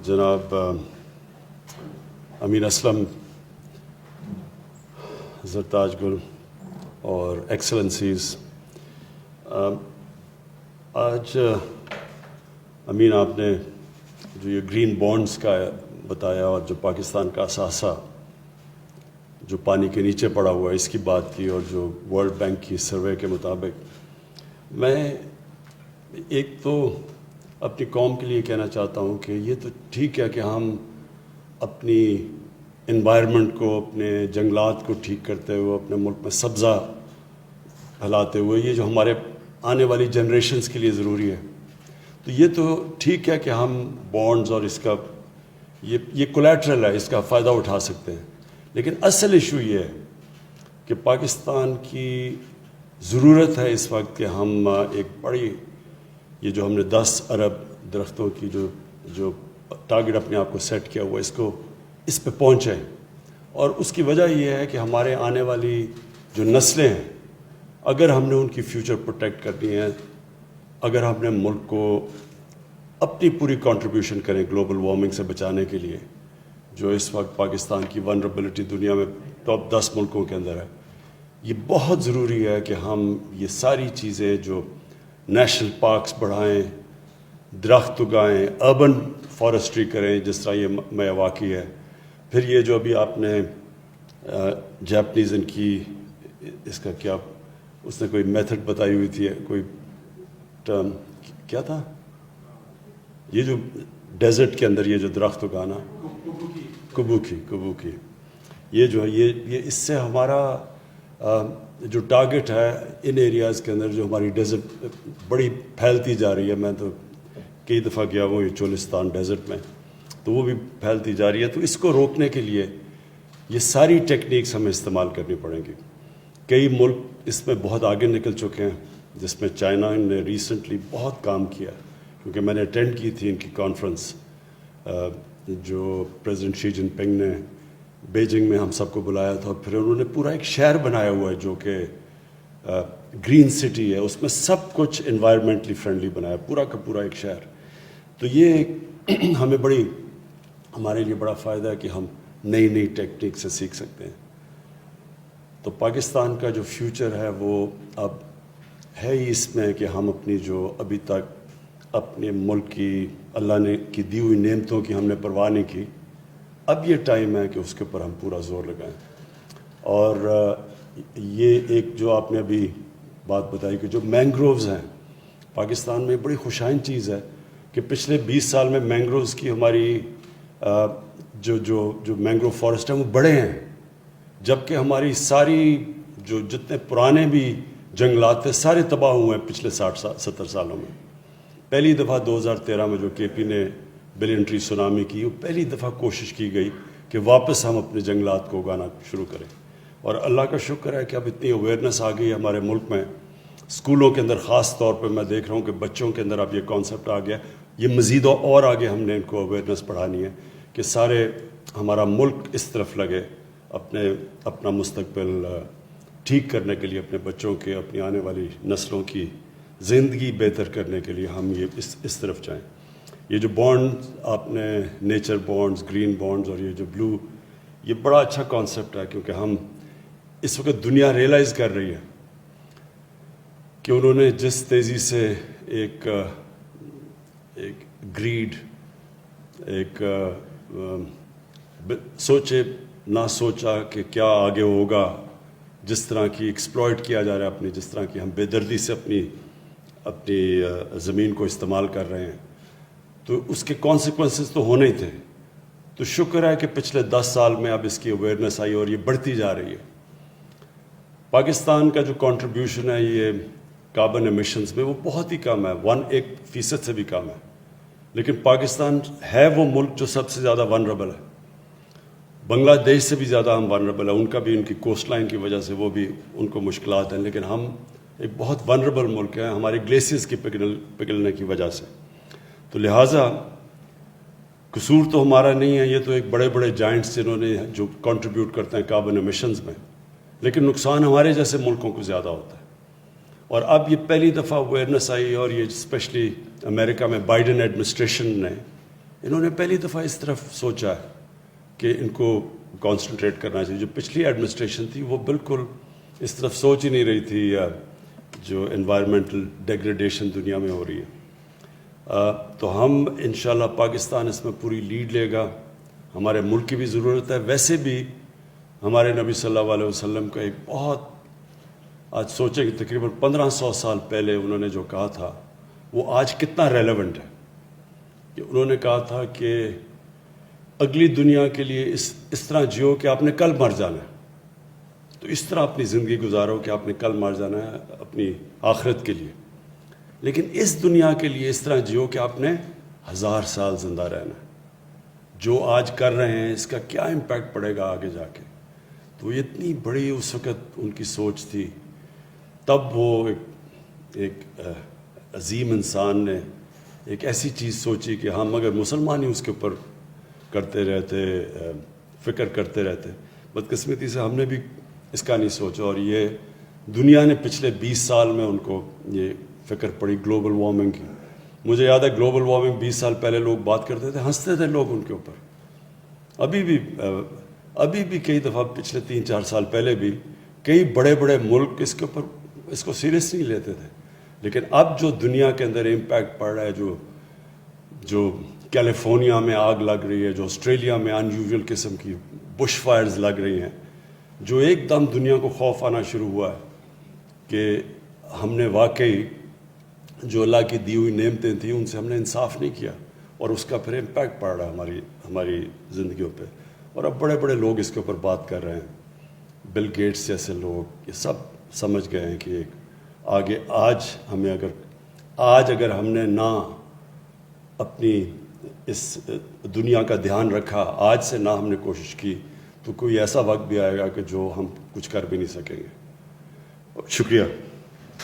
جناب امین اسلم زرتاج گل اور ایکسلنسیز، آج امین آپ نے جو یہ گرین بانڈز کا بتایا اور جو پاکستان کا اثاثہ جو پانی کے نیچے پڑا ہوا ہے اس کی بات کی، اور جو ورلڈ بینک کی سروے کے مطابق میں ایک تو اپنی قوم کے لیے کہنا چاہتا ہوں کہ یہ تو ٹھیک ہے کہ ہم اپنی انوائرمنٹ کو، اپنے جنگلات کو ٹھیک کرتے ہوئے، اپنے ملک میں سبزہ پھیلاتے ہوئے، یہ جو ہمارے آنے والی جنریشنز کے لیے ضروری ہے، تو یہ تو ٹھیک ہے کہ ہم بانڈز اور اس کا یہ کولیٹرل ہے، اس کا فائدہ اٹھا سکتے ہیں. لیکن اصل ایشو یہ ہے کہ پاکستان کی ضرورت ہے اس وقت کہ ہم ایک بڑی، یہ جو ہم نے 10 ارب درختوں کی جو ٹارگٹ اپنے آپ کو سیٹ کیا ہوا، اس پہ پہنچیں. اور اس کی وجہ یہ ہے کہ ہمارے آنے والی جو نسلیں ہیں، اگر ہم نے ان کی فیوچر پروٹیکٹ کرنی ہے، اگر ہم نے ملک کو اپنی پوری کنٹریبیوشن کریں گلوبل وارمنگ سے بچانے کے لیے، جو اس وقت پاکستان کی ونربلٹی دنیا میں ٹاپ 10 ملکوں کے اندر ہے، یہ بہت ضروری ہے کہ ہم یہ ساری چیزیں، جو نیشنل پارکس بڑھائیں، درخت اگائیں، اربن فارسٹری کریں جس طرح یہ میاواکی ہے. پھر یہ جو ابھی آپ نے جاپنیز ان کی اس کا کیا، اس نے کوئی میتھڈ بتائی ہوئی تھی، کوئی ٹرم کیا تھا، یہ جو ڈیزرٹ کے اندر یہ جو درخت اگانا، کبوکی، یہ جو ہے یہ اس سے ہمارا جو ٹارگٹ ہے ان ایریاز کے اندر، جو ہماری ڈیزرٹ بڑی پھیلتی جا رہی ہے، میں تو کئی دفعہ گیا ہوں یہ چولستان ڈیزرٹ میں، تو وہ بھی پھیلتی جا رہی ہے. تو اس کو روکنے کے لیے یہ ساری ٹیکنیکس ہمیں استعمال کرنی پڑیں گی. کئی ملک اس میں بہت آگے نکل چکے ہیں، جس میں چائنا نے ریسنٹلی بہت کام کیا، کیونکہ میں نے اٹینڈ کی تھی ان کی کانفرنس جو پریزیڈنٹ شی جن پنگ نے بیجنگ میں ہم سب کو بلایا تھا. اور پھر انہوں نے پورا ایک شہر بنایا ہوا ہے جو کہ گرین سٹی ہے، اس میں سب کچھ انوائرمنٹلی فرینڈلی بنایا، پورا کا پورا ایک شہر. تو یہ ہمیں ہمارے لیے بڑا فائدہ ہے کہ ہم نئی ٹیکنیک سے سیکھ سکتے ہیں. تو پاکستان کا جو فیوچر ہے وہ اب ہے ہی اس میں کہ ہم اپنی جو ابھی تک اپنے ملک کی اللہ نے کی دی ہوئی نعمتوں کی ہم نے پرواہ نہیں کی، اب یہ ٹائم ہے کہ اس کے اوپر ہم پورا زور لگائیں. اور یہ ایک جو آپ نے ابھی بات بتائی کہ جو مینگرووز ہیں پاکستان میں، بڑی خوشائن چیز ہے کہ پچھلے 20 سال میں مینگرووز کی ہماری جو مینگروو فارسٹ ہیں وہ بڑے ہیں، جبکہ ہماری ساری جو جتنے پرانے بھی جنگلات تھے سارے تباہ ہوئے ہیں پچھلے 60-70 سالوں میں. پہلی دفعہ 2013 میں جو کے پی نے بلین ٹری سونامی کی، وہ پہلی دفعہ کوشش کی گئی کہ واپس ہم اپنے جنگلات کو اگانا شروع کریں. اور اللہ کا شکر ہے کہ اب اتنی اویئرنیس آ گئی ہے ہمارے ملک میں، اسکولوں کے اندر خاص طور پہ میں دیکھ رہا ہوں کہ بچوں کے اندر اب یہ کانسیپٹ آ گیا. یہ مزید اور آگے ہم نے ان کو اویئرنیس بڑھانی ہے کہ سارے ہمارا ملک اس طرف لگے، اپنا مستقبل ٹھیک کرنے کے لیے، اپنے بچوں کے، اپنی آنے والی نسلوں کی زندگی بہتر کرنے کے لیے ہم یہ اس طرف جائیں. یہ جو بانڈ آپ نے نیچر بانڈز، گرین بانڈز اور یہ جو بلو، یہ بڑا اچھا کانسیپٹ ہے، کیونکہ ہم اس وقت دنیا ریئلائز کر رہی ہے کہ انہوں نے جس تیزی سے ایک گریڈ، ایک سوچے نہ سوچا کہ کیا آگے ہوگا، جس طرح کی ایکسپلائٹ کیا جا رہا ہے جس طرح کی ہم بے دردی سے اپنی زمین کو استعمال کر رہے ہیں، تو اس کے کانسیکوینسز تو ہونے ہی تھے. تو شکر ہے کہ پچھلے 10 سال میں اب اس کی اویئرنیس آئی اور یہ بڑھتی جا رہی ہے. پاکستان کا جو کنٹریبیوشن ہے یہ کاربن ایمیشنز میں وہ بہت ہی کم ہے، 1% سے بھی کم ہے. لیکن پاکستان ہے وہ ملک جو سب سے زیادہ ونربل ہے. بنگلہ دیش سے بھی زیادہ ہم ونربل ہیں، ان کا بھی ان کی کوسٹ لائن کی وجہ سے وہ بھی ان کو مشکلات ہیں، لیکن ہم ایک بہت ونربل ملک ہے ہمارے گلیشیئرز کی پگھلنے کی وجہ سے. تو لہٰذا قصور تو ہمارا نہیں ہے، یہ تو ایک بڑے بڑے جائنٹس جنہوں نے جو کنٹریبیوٹ کرتے ہیں کاربن ایمیشنز میں، لیکن نقصان ہمارے جیسے ملکوں کو زیادہ ہوتا ہے. اور اب یہ پہلی دفعہ اویئرنیس آئی، اور یہ اسپیشلی امریکہ میں بائیڈن ایڈمنسٹریشن نے انہوں نے پہلی دفعہ اس طرف سوچا ہے کہ ان کو کانسنٹریٹ کرنا چاہیے. جو پچھلی ایڈمنسٹریشن تھی وہ بالکل اس طرف سوچ ہی نہیں رہی تھی, یا جو انوائرمنٹل ڈیگریڈیشن دنیا میں ہو رہی ہے. تو ہم انشاءاللہ پاکستان اس میں پوری لیڈ لے گا. ہمارے ملک کی بھی ضرورت ہے. ویسے بھی ہمارے نبی صلی اللہ علیہ وسلم کا ایک بہت, آج سوچیں کہ تقریباً 1500 سال پہلے انہوں نے جو کہا تھا وہ آج کتنا ریلیونٹ ہے. کہ انہوں نے کہا تھا کہ اگلی دنیا کے لیے اس طرح جیو کہ آپ نے کل مر جانا ہے, تو اس طرح اپنی زندگی گزارو کہ آپ نے کل مر جانا ہے اپنی آخرت کے لیے. لیکن اس دنیا کے لیے اس طرح جیو کہ آپ نے 1000 سال زندہ رہنا ہے. جو آج کر رہے ہیں اس کا کیا امپیکٹ پڑے گا آگے جا کے. تو یہ اتنی بڑی اس وقت ان کی سوچ تھی. تب وہ ایک عظیم انسان نے ایک ایسی چیز سوچی کہ ہم اگر مسلمان ہی اس کے اوپر کرتے رہتے, فکر کرتے رہتے. بدقسمتی سے ہم نے بھی اس کا نہیں سوچا, اور یہ دنیا نے پچھلے 20 سال میں ان کو یہ فکر پڑی گلوبل وارمنگ کی. مجھے یاد ہے گلوبل وارمنگ 20 سال پہلے لوگ بات کرتے تھے, ہنستے تھے لوگ ان کے اوپر. ابھی بھی کئی دفعہ پچھلے 3-4 سال پہلے بھی کئی بڑے بڑے ملک اس کو سیریس نہیں لیتے تھے. لیکن اب جو دنیا کے اندر امپیکٹ پڑ رہا ہے, جو کیلیفورنیا میں آگ لگ رہی ہے, جو آسٹریلیا میں ان یوزول قسم کی بش فائرز لگ رہی ہیں, جو ایک دم دنیا کو خوف آنا شروع ہوا ہے کہ ہم نے واقعی جو اللہ کی دی ہوئی نعمتیں تھیں ان سے ہم نے انصاف نہیں کیا, اور اس کا پھر امپیکٹ پڑ رہا ہے ہماری زندگیوں پہ. اور اب بڑے بڑے لوگ اس کے اوپر بات کر رہے ہیں. بل گیٹس جیسے لوگ, یہ سب سمجھ گئے ہیں کہ ایک آگے آج اگر ہم نے نہ اپنی اس دنیا کا دھیان رکھا, آج سے نہ ہم نے کوشش کی, تو کوئی ایسا وقت بھی آئے گا کہ جو ہم کچھ کر بھی نہیں سکیں گے. شکریہ.